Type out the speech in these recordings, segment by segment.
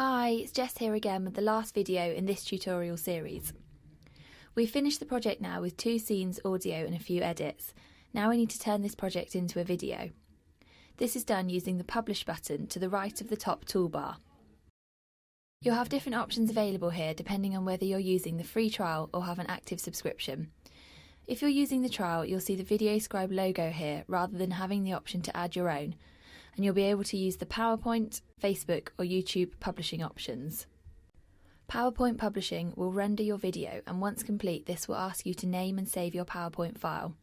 Hi, it's Jess here again with the last video in this tutorial series. We've finished the project now with 2 scenes, audio and a few edits. Now we need to turn this project into a video. This is done using the Publish button to the right of the top toolbar. You'll have different options available here depending on whether you're using the free trial or have an active subscription. If you're using the trial, you'll see the VideoScribe logo here rather than having the option to add your own, and you'll be able to use the PowerPoint, Facebook or YouTube publishing options. PowerPoint publishing will render your video, and once complete this will ask you to name and save your PowerPoint file.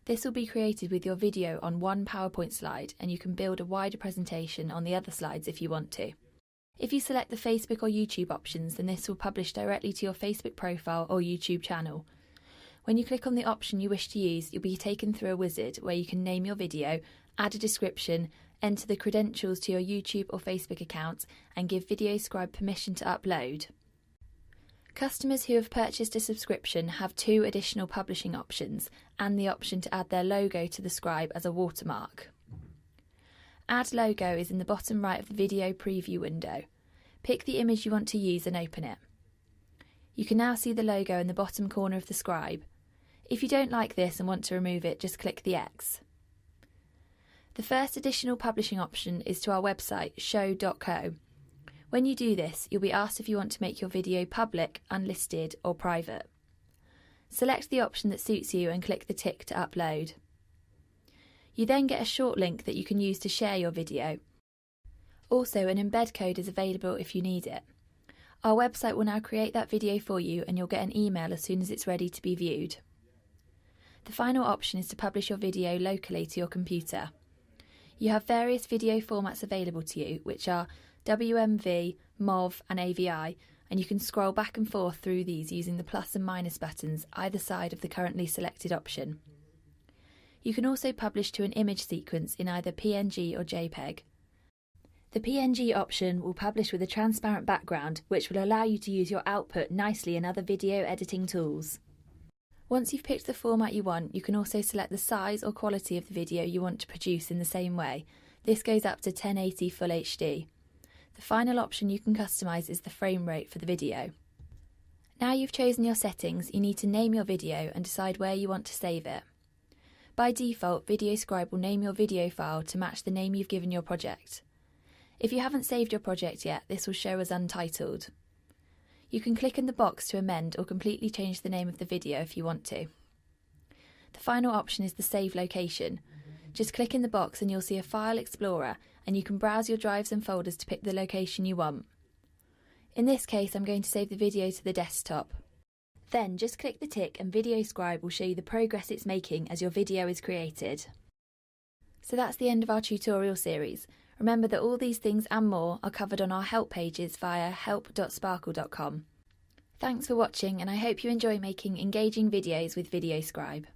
This will be created with your video on one PowerPoint slide, and you can build a wider presentation on the other slides if you want to. If you select the Facebook or YouTube options, then this will publish directly to your Facebook profile or YouTube channel. When you click on the option you wish to use, you'll be taken through a wizard where you can name your video, add a description, enter the credentials to your YouTube or Facebook account, and give VideoScribe permission to upload. Customers who have purchased a subscription have 2 additional publishing options and the option to add their logo to the scribe as a watermark. Add logo is in the bottom right of the video preview window. Pick the image you want to use and open it. You can now see the logo in the bottom corner of the scribe. If you don't like this and want to remove it, just click the X. The first additional publishing option is to our website, show.co. When you do this, you'll be asked if you want to make your video public, unlisted or private. Select the option that suits you and click the tick to upload. You then get a short link that you can use to share your video. Also, an embed code is available if you need it. Our website will now create that video for you, and you'll get an email as soon as it's ready to be viewed. The final option is to publish your video locally to your computer. You have various video formats available to you, which are WMV, MOV and AVI, and you can scroll back and forth through these using the plus and minus buttons either side of the currently selected option. You can also publish to an image sequence in either PNG or JPEG. The PNG option will publish with a transparent background, which will allow you to use your output nicely in other video editing tools. Once you've picked the format you want, you can also select the size or quality of the video you want to produce in the same way. This goes up to 1080 Full HD. The final option you can customise is the frame rate for the video. Now you've chosen your settings, you need to name your video and decide where you want to save it. By default, VideoScribe will name your video file to match the name you've given your project. If you haven't saved your project yet, this will show as untitled. You can click in the box to amend or completely change the name of the video if you want to. The final option is the save location. Just click in the box and you'll see a file explorer, and you can browse your drives and folders to pick the location you want. In this case, I'm going to save the video to the desktop. Then just click the tick and VideoScribe will show you the progress it's making as your video is created. So that's the end of our tutorial series. Remember that all these things and more are covered on our help pages via help.sparkle.com. Thanks for watching, and I hope you enjoy making engaging videos with VideoScribe.